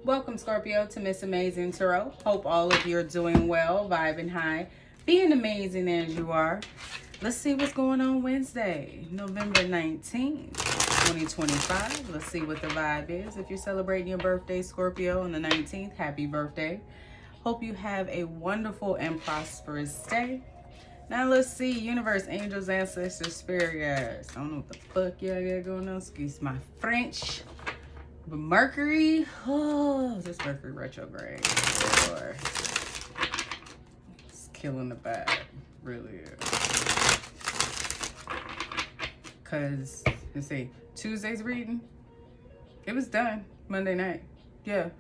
Welcome, Scorpio, to Miss Amazing Tarot. Hope all of you are doing well, vibing high, being amazing as you are. Let's see what's going on Wednesday, November 19th, 2025. Let's see what the vibe is. If you're celebrating your birthday, Scorpio, on the 19th, happy birthday. Hope you have a wonderful and prosperous day. Now let's see, universe, angels, ancestors, spirit guides. I don't know what the fuck y'all got going on. Excuse my French. But Mercury, oh, this Mercury retrograde, boy, it's killing the vibe, really is. Cause let's see, Tuesday's reading, it was done Monday night. Yeah,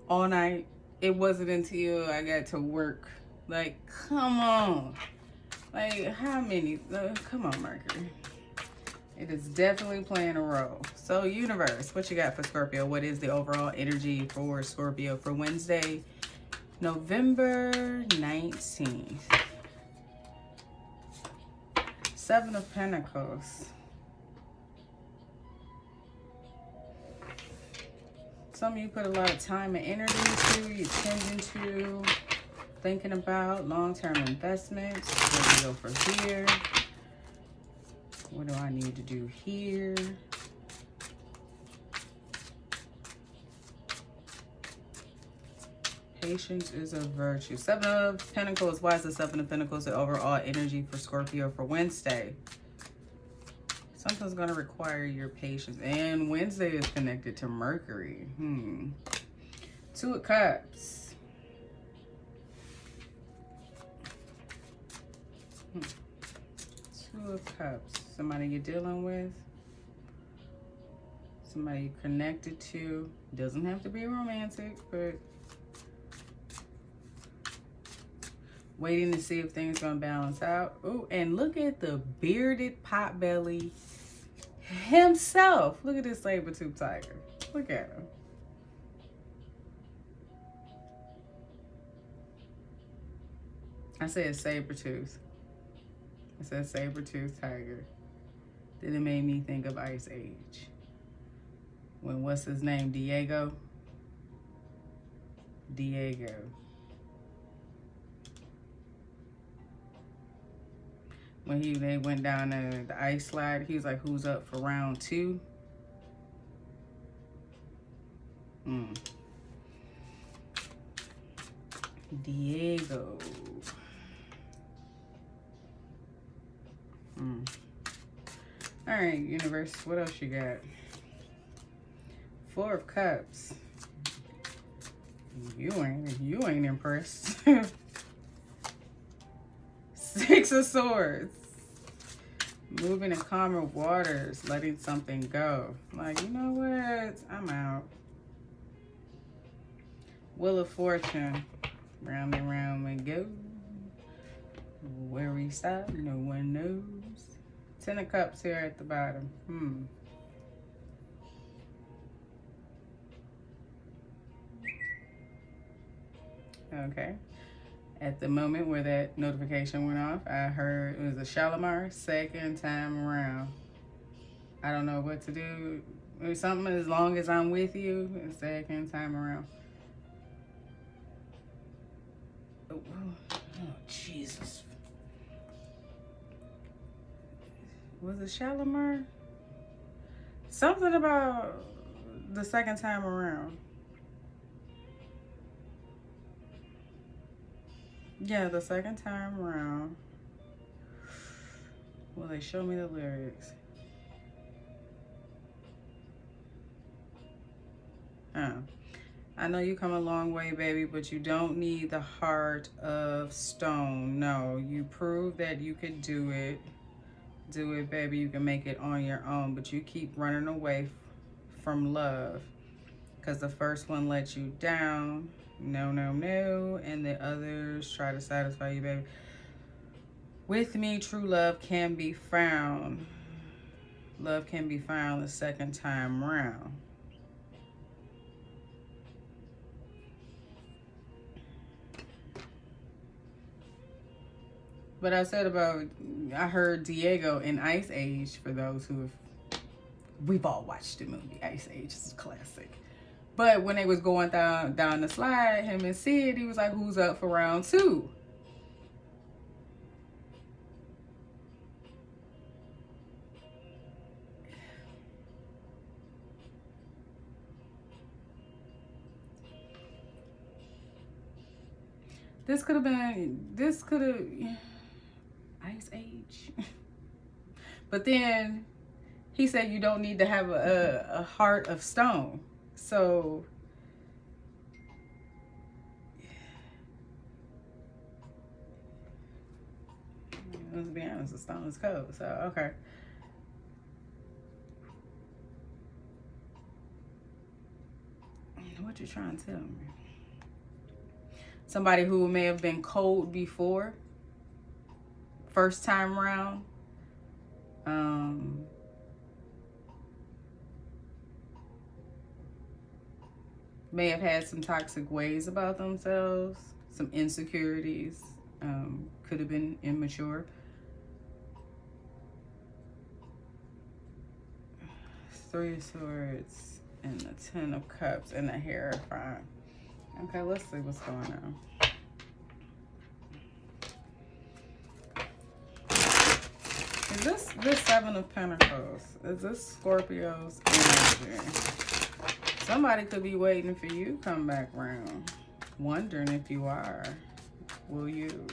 all night. It wasn't until I got to work. Like, come on, like how many? Come on, Mercury. It is definitely playing a role. So, universe, what you got for Scorpio? What is the overall energy for Scorpio for Wednesday, November 19th? Seven of Pentacles. Some of you put a lot of time and energy to, you're tending to, thinking about long-term investments. Where do we go from here? What do I need to do here? Patience is a virtue. Seven of Pentacles. Why is the Seven of Pentacles the overall energy for Scorpio for Wednesday? Something's going to require your patience. And Wednesday is connected to Mercury. Two of Cups. Two of Cups. Somebody you're dealing with. Somebody you're connected to. Doesn't have to be romantic, but waiting to see if things gonna balance out. Oh, and look at the bearded potbelly himself. Look at this saber-tooth tiger. Look at him. I said saber-tooth. I said saber-tooth tiger. Then it made me think of Ice Age. When, what's his name? Diego? When they went down the ice slide, he was like, who's up for round two? Diego. All right, universe, what else you got? Four of Cups. You ain't impressed. Six of Swords. Moving in calmer waters, letting something go. Like, you know what? I'm out. Wheel of Fortune. Round and round we go. Where we stop, no one knows. Ten of Cups here at the bottom. Okay. At the moment where that notification went off, I heard it was a Shalimar second time around. I don't know what to do. Or something as long as I'm with you, second time around. Oh, Jesus. Was it Shalimar? Something about the second time around. Yeah, the second time around. Will they show me the lyrics? I know you come a long way, baby, but you don't need the heart of stone. No, you prove that you could do it. Do it, baby. You can make it on your own, but you keep running away from love because the first one let you down. No, and the others try to satisfy you, baby. With me, true love can be found. Love can be found the second time round. But I said about, I heard Diego in Ice Age, for those who have, we've all watched the movie Ice Age. It's a classic. But when they was going down the slide, him and Sid, he was like, who's up for round 2? This could have Ice Age. But then he said you don't need to have a heart of stone. So let's be honest, a stone is cold. So okay. What you trying to tell me? Somebody who may have been cold before, first time round. May have had some toxic ways about themselves, some insecurities, could have been immature. Three of Swords and the Ten of Cups and the Hierophant. Okay, let's see what's going on. Is this Seven of Pentacles? Is this Scorpio's energy? Somebody could be waiting for you to come back round. Wondering if you are. Will you?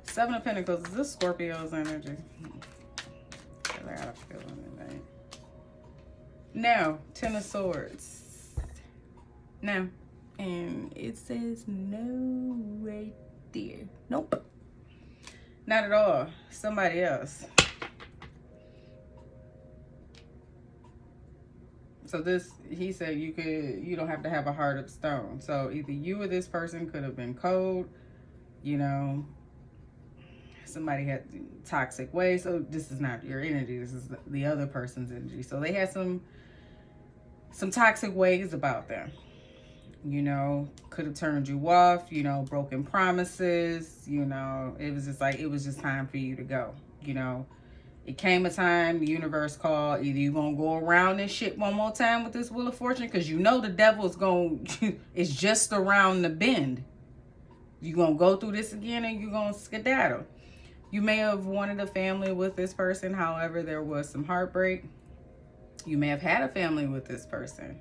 Seven of Pentacles. Is this Scorpio's energy? I got a feeling it ain't. No. Ten of Swords. No. And it says no right there. Nope. Not at all. Somebody else. So this, he said you don't have to have a heart of stone. So either you or this person could have been cold, you know, somebody had toxic ways. So this is not your energy. This is the other person's energy. So they had some toxic ways about them. You know, could have turned you off, you know, broken promises, you know, it was just time for you to go, you know. It came a time, the universe called, either you're going to go around this shit one more time with this Wheel of Fortune, because you know the devil's it's just around the bend. You're going to go through this again and you're going to skedaddle. You may have wanted a family with this person, however, there was some heartbreak. You may have had a family with this person.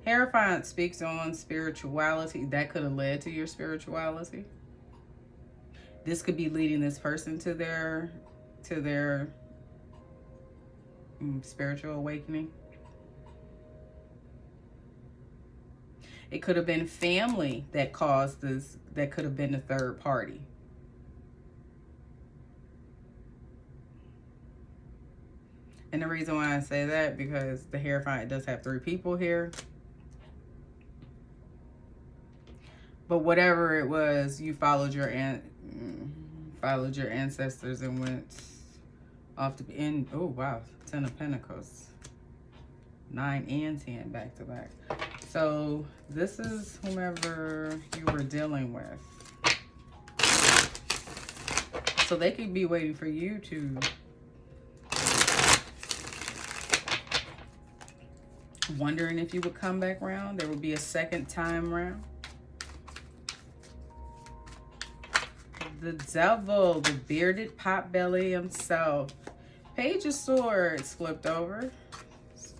Hierophant speaks on spirituality. That could have led to your spirituality. This could be leading this person to their spiritual awakening. It could have been family that caused this. That could have been the third party. And the reason why I say that, because the Hierophant does have 3 people here. But whatever it was, you followed your ancestors and went off to end. Oh wow, 10 of Pentacles, 9 and 10 back to back. So this is whomever you were dealing with. So they could be waiting for you to wondering if you would come back around. There would be a second time round. The Devil, the bearded potbelly himself. Page of Swords flipped over.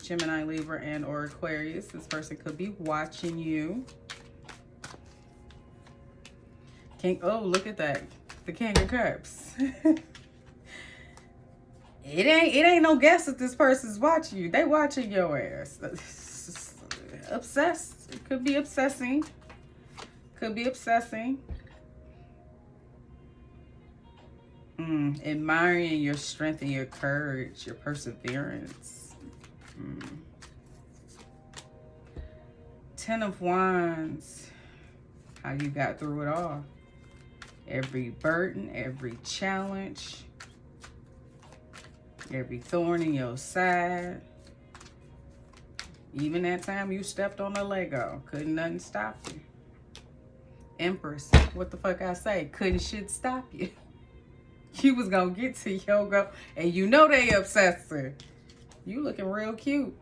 Gemini, Libra, and or Aquarius. This person could be watching you. Oh, look at that. The King of Cups. It ain't no guess that this person's watching you. They watching your ass. Obsessed. It could be obsessing. Could be obsessing. Admiring your strength and your courage, your perseverance. 10 of Wands. How you got through it all. Every burden, every challenge, every thorn in your side. Even that time you stepped on a Lego, couldn't nothing stop you. Empress, what the fuck I say? Couldn't shit stop you. You was gonna get to your goal, and you know they obsessed her. You looking real cute.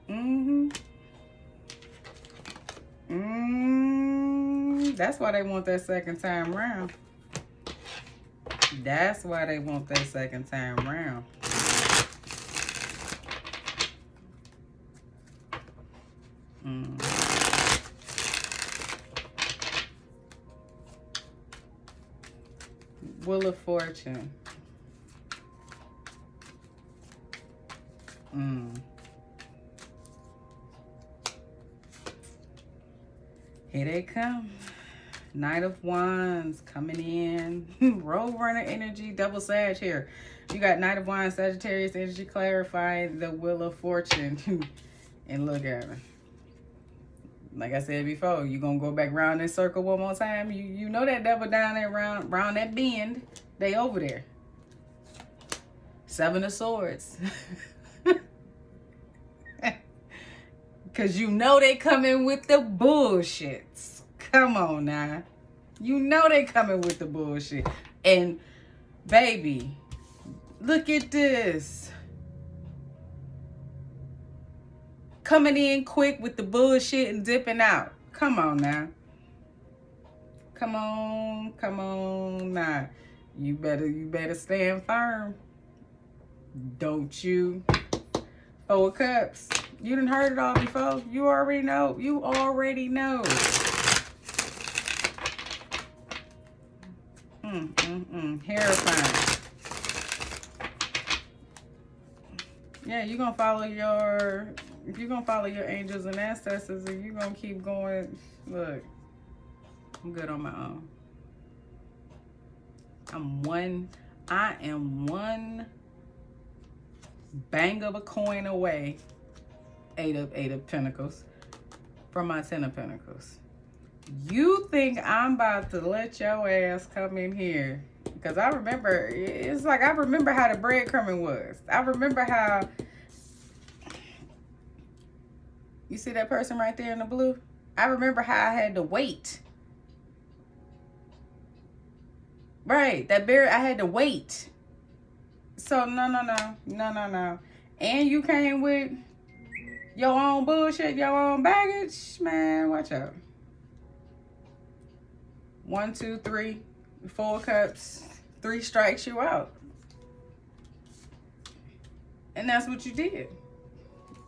That's why they want that second time round. That's why they want that second time round. Wheel of Fortune. Here they come. Knight of Wands coming in. Roadrunner energy, double Sag here. You got Knight of Wands, Sagittarius energy clarifying the Wheel of Fortune. And look at her. Like I said before, you gonna go back around this circle one more time. You know that devil down there around that bend. They over there. Seven of Swords. Cause you know they coming with the bullshits. Come on now. You know they coming with the bullshit. And baby, look at this. Coming in quick with the bullshit and dipping out. Come on now. Come on now. You better stand firm. Don't you? Four of Cups. You done heard it all before. You already know. You already know. Terrifying. Yeah, you're gonna follow your angels and ancestors, and you're gonna keep going. Look, I'm good on my own. I am one bang of a coin away. Eight of Pentacles from my Ten of Pentacles. You think I'm about to let your ass come in here? Because I remember, it's like I remember how the breadcrumbing was. I remember how, you see that person right there in the blue? I remember how I had to wait. Right, that bear, I had to wait. So no. And you came with your own bullshit, your own baggage, man, watch out. 1, 2, 3, 4 cups, 3 strikes you out. And that's what you did.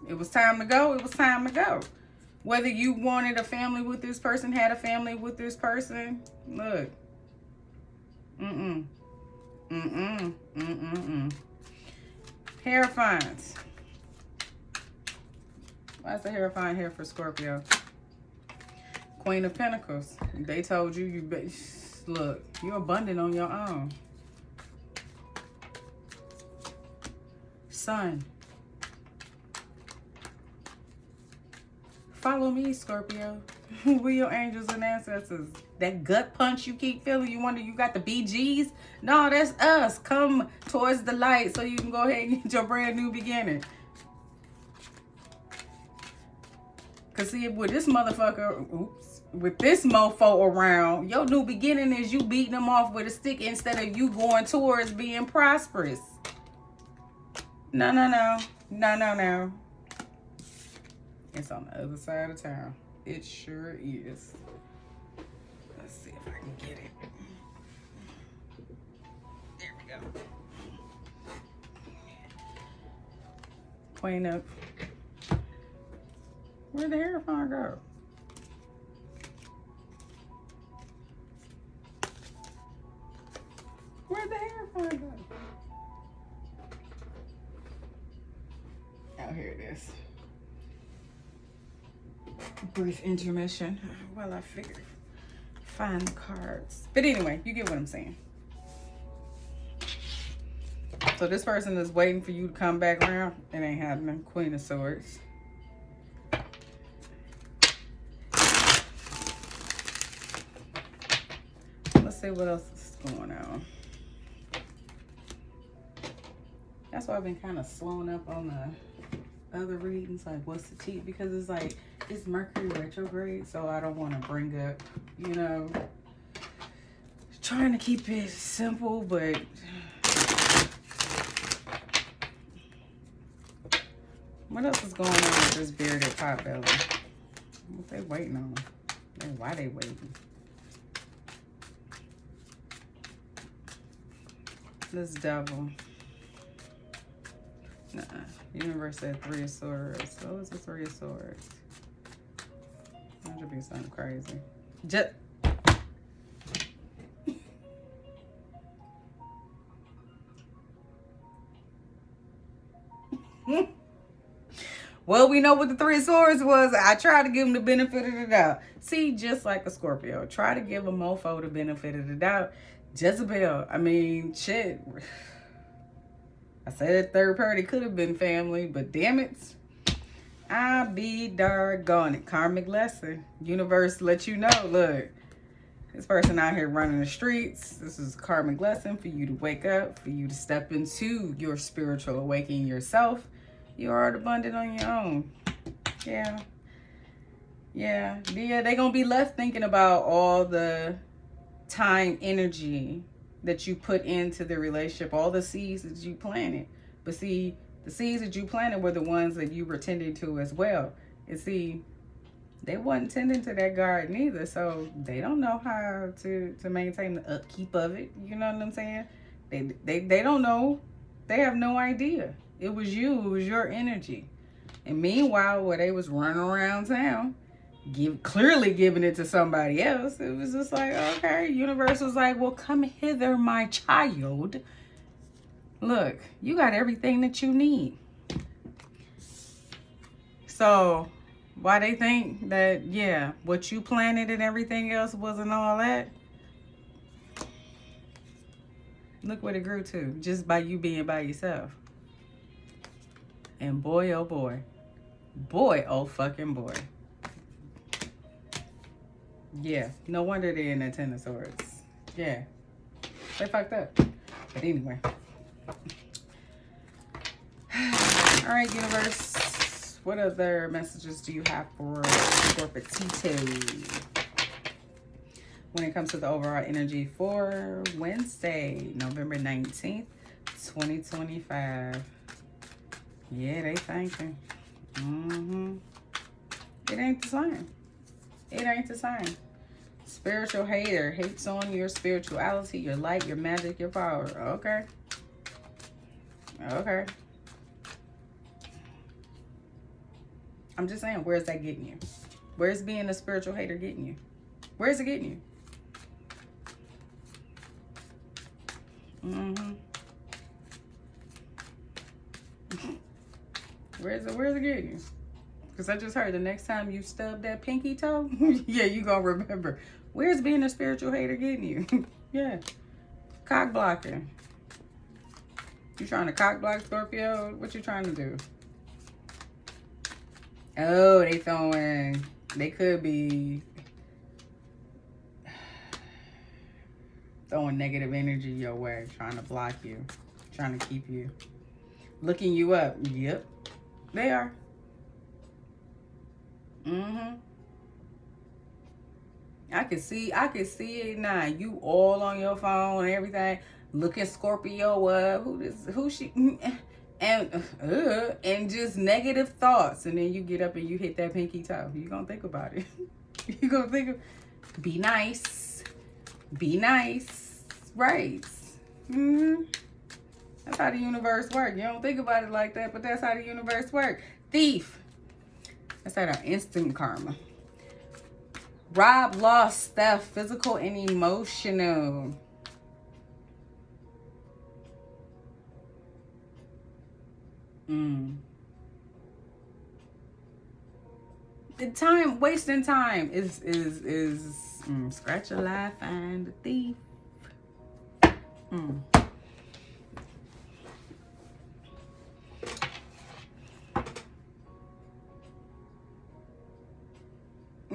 It was time to go. It was time to go. Whether you wanted a family with this person, had a family with this person, look. Hierophants. Why's the Hierophant here for Scorpio? Queen of Pentacles. They told you, look, you're abundant on your own. Sun. Follow me, Scorpio. We're your angels and ancestors. That gut punch you keep feeling, you wonder you got the BGs? No, that's us. Come towards the light so you can go ahead and get your brand new beginning. Cause see, with this motherfucker, with this mofo around, your new beginning is you beating them off with a stick instead of you going towards being prosperous. No. It's on the other side of town. It sure is. Let's see if I can get it. There we go. Queen of... Where'd the Hierophant go? Where'd the Hierophant go? Oh, here it is. Brief intermission while I find the cards. But anyway, you get what I'm saying. So this person is waiting for you to come back around. It ain't happening. Queen of Swords. Let's see what else is going on. That's why I've been kind of slowing up on the other readings. Like, what's the tea? Because it's like, it's Mercury retrograde, so I don't want to bring up, you know, trying to keep it simple, but What else is going on with this bearded pot belly? What they waiting on? Why they waiting? This devil. Nuh-uh. Universe said 3 of Swords. So is the 3 of Swords. That should be something crazy. Just well, we know what the 3 of Swords was. I tried to give him the benefit of the doubt. See, just like a Scorpio. Try to give a mofo the benefit of the doubt. Jezebel. I mean, shit. I said third party could have been family, but damn it. I be doggone it. Karmic lesson. Universe let you know, look. This person out here running the streets. This is a karmic lesson for you to wake up, for you to step into your spiritual awakening yourself. You are abundant on your own. Yeah. They're going to be left thinking about all the time, energy that you put into the relationship, all the seeds that you planted. But see, the seeds that you planted were the ones that you were tending to as well. And see, they wasn't tending to that garden either, so they don't know how to maintain the upkeep of it. You know what I'm saying? They don't know. They have no idea. It was you. It was your energy. And meanwhile, where they was running around town, clearly giving it to somebody else, it was just like, okay, universe was like, well, come hither, my child. Look, you got everything that you need. So why they think that, yeah, what you planted and everything else wasn't all that? Look what it grew to, just by you being by yourself. And boy, oh boy. Boy, oh fucking boy. Yeah, no wonder they're in the 10 of Swords. Yeah, they fucked up. But anyway. All right, universe. What other messages do you have for Scorpio when it comes to the overall energy for Wednesday, November 19th, 2025? Yeah, they thinking. It ain't the sign. It ain't the sign. Spiritual hater hates on your spirituality, your light, your magic, your power. Okay. Okay. I'm just saying, where's that getting you? Where's being a spiritual hater getting you? Where's it getting you? Where's it getting you? Because I just heard the next time you stub that pinky toe, yeah, you gonna remember. Where's being a spiritual hater getting you? Yeah. Cock blocking. You trying to cock block, Scorpio? What you trying to do? Oh, they could be throwing negative energy your way, trying to block you, trying to keep you, looking you up. Yep, they are. I can see it now. You all on your phone and everything, looking Scorpio up. Who she? And just negative thoughts, and then you get up and you hit that pinky toe. You gonna think about it. You gonna think be nice, right? That's how the universe works. You don't think about it like that, but that's how the universe works. Thief. That's that instant karma. Rob, loss, theft, physical and emotional. The time, wasting time is scratch a lie, find the thief.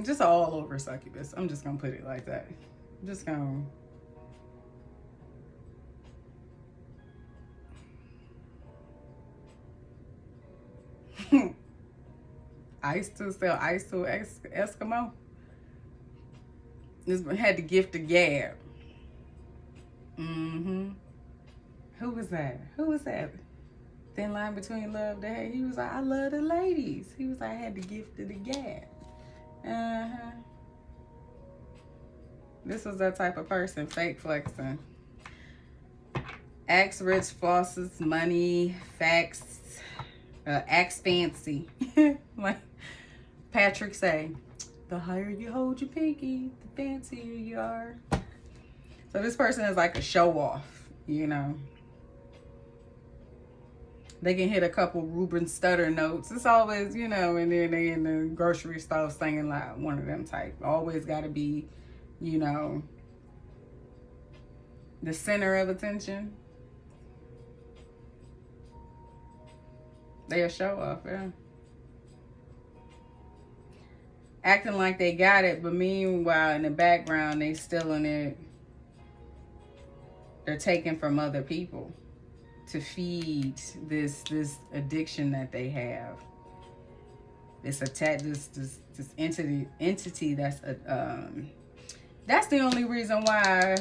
Just all over succubus. I'm just gonna put it like that. I'm just gonna. Ice to sell ice to Eskimo. This one had the gift of gab. Who was that? Thin line between love to hate. He was like, I love the ladies. He was like, I had the gift of the gab. Uh-huh. This was that type of person, fake flexing. Acts rich, flosses, money, facts, acts fancy. Like Patrick say, the higher you hold your pinky, the fancier you are. So this person is like a show off, you know. They can hit a couple Ruben Stutter notes. It's always, you know, and then they in the grocery store singing loud. One of them type. Always got to be, you know, the center of attention. They a show off, yeah. Acting like they got it, but meanwhile in the background they stealing it. They're taking from other people to feed this addiction that they have. This entity that's the only reason why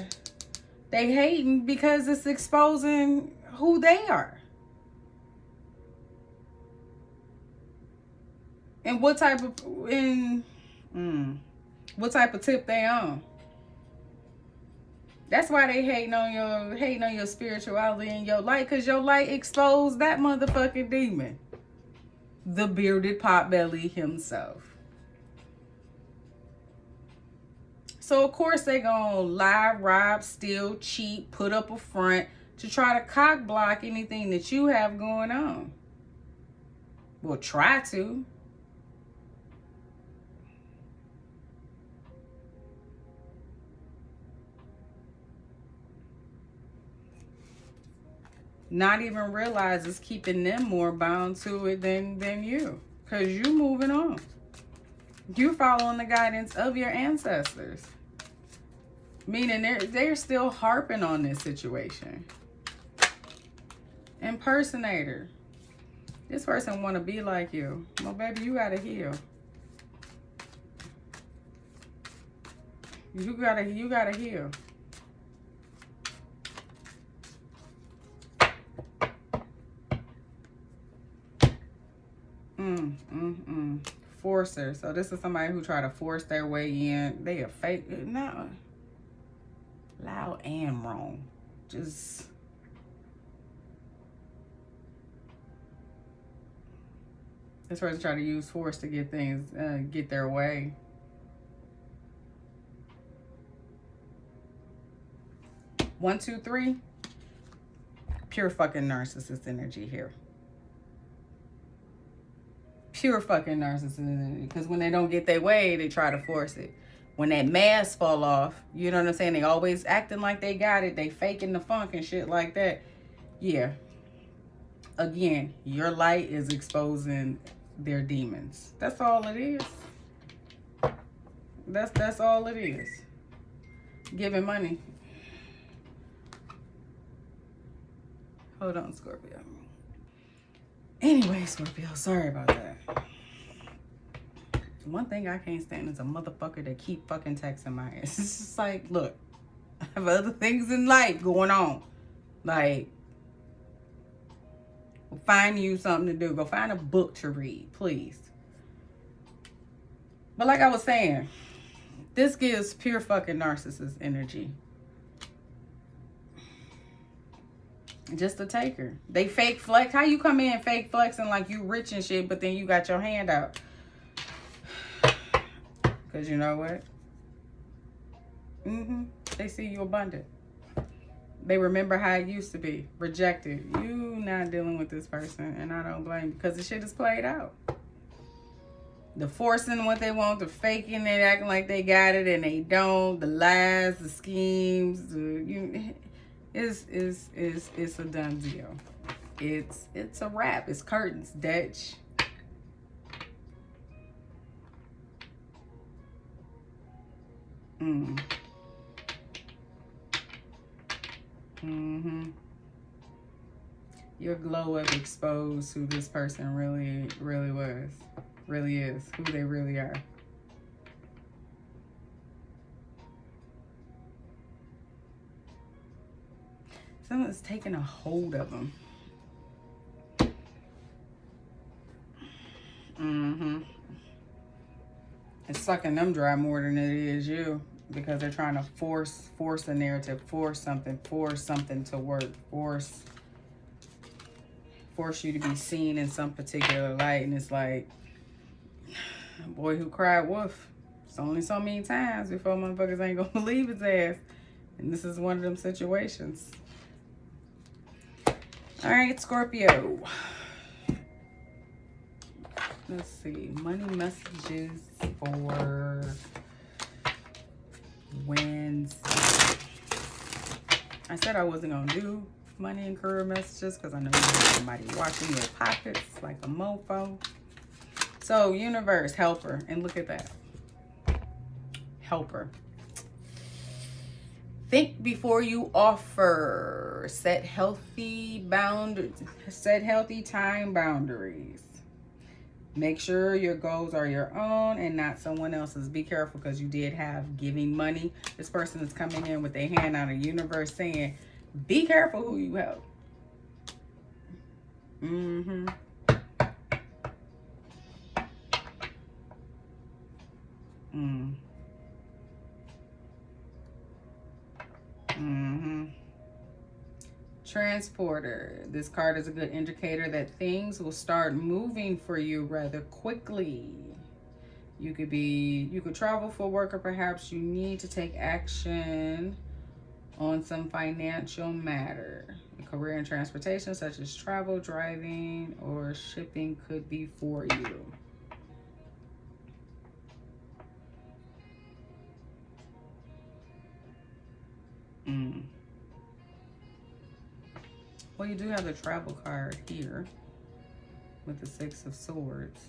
they hating, because it's exposing who they are. And what type of tip they on. That's why they hating on your spirituality and your light, because your light exposed that motherfucking demon. The bearded potbelly himself. So of course they gonna lie, rob, steal, cheat, put up a front to try to cock block anything that you have going on. Well, try to. Not even realize it's keeping them more bound to it than you. Because you moving on. You following the guidance of your ancestors. Meaning they're still harping on this situation. Impersonator. This person want to be like you. Well, baby, you got to heal. You gotta heal. Forcer. So this is somebody who try to force their way in. They are fake. No. Loud and wrong. Just. This person try to use force to get things, get their way. One, two, three. Pure fucking narcissist energy here. Pure fucking narcissism, because when they don't get their way, they try to force it. When that mask fall off, you know what I'm saying? They always acting like they got it. They faking the funk and shit like that. Yeah. Again, your light is exposing their demons. That's all it is. That's all it is. Giving money. Hold on, Scorpio. Anyway, Scorpio, sorry about that. One thing I can't stand is a motherfucker that keep fucking texting my ass. It's just like, look, I have other things in life going on. Like, find you something to do. Go find a book to read, please. But like I was saying, this gives pure fucking narcissist energy. Just a taker. They fake flex. How you come in fake flexing like you rich and shit, but then you got your hand out? Because you know what? They see you abundant. They remember how it used to be. Rejected. You not dealing with this person, and I don't blame you, because the shit is played out. The forcing what they want, the faking it, acting like they got it and they don't, the lies, the schemes, it's a done deal. It's a wrap. It's curtains, Dutch. Your glow up exposed who this person really was. Really is. Who they really are. Someone's taking a hold of them. It's sucking them dry more than it is you, because they're trying to force a narrative, force something to work, force you to be seen in some particular light. And it's like, boy who cried wolf. It's only so many times before motherfuckers ain't gonna believe his ass. And this is one of them situations. All right, Scorpio. Let's see. Money messages for Wednesday. I said I wasn't going to do money and career messages because I know you have somebody watching your pockets like a mofo. So, universe, helper. And look at that. Helper. Think before you offer. Set healthy time boundaries. Make sure your goals are your own and not someone else's. Be careful, because you did have giving money. This person is coming in with their hand out of the universe saying, be careful who you help. Mm-hmm. Mm-hmm. Transporter. This card is a good indicator that things will start moving for you rather quickly. You could travel for work, or perhaps you need to take action on some financial matter. A career in transportation, such as travel, driving, or shipping, could be for you. Well, you do have the travel card here with the 6 of Swords.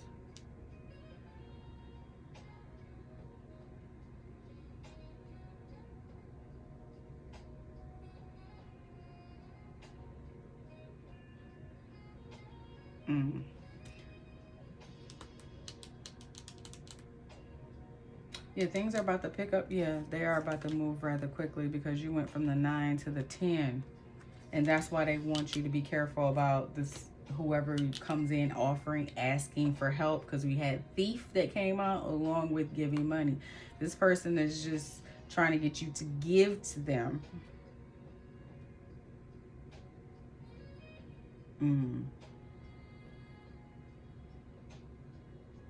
Yeah, things are about to pick up. Yeah, they are about to move rather quickly, because you went from the 9 to the 10. And that's why they want you to be careful about this, whoever comes in offering, asking for help, because we had thief that came out along with giving money. This person is just trying to get you to give to them.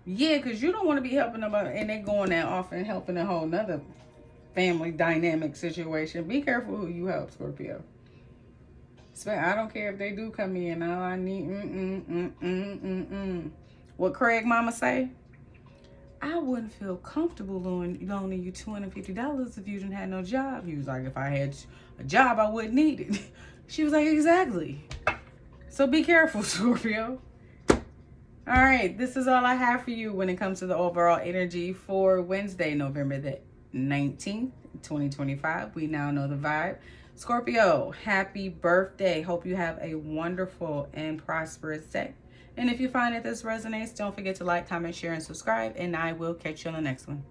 Yeah, because you don't want to be helping them, and they're going there offering, helping a whole nother family dynamic situation. Be careful who you help, Scorpio. I don't care if they do come in. All I need, What Craig mama say? I wouldn't feel comfortable loaning you $250 if you didn't have no job. He was like, if I had a job, I wouldn't need it. She was like, exactly. So be careful, Scorpio. All right, this is all I have for you when it comes to the overall energy for Wednesday, November the 19th, 2025. We now know the vibe. Scorpio, happy birthday. Hope you have a wonderful and prosperous day. And if you find that this resonates, don't forget to like, comment, share, and subscribe. And I will catch you on the next one.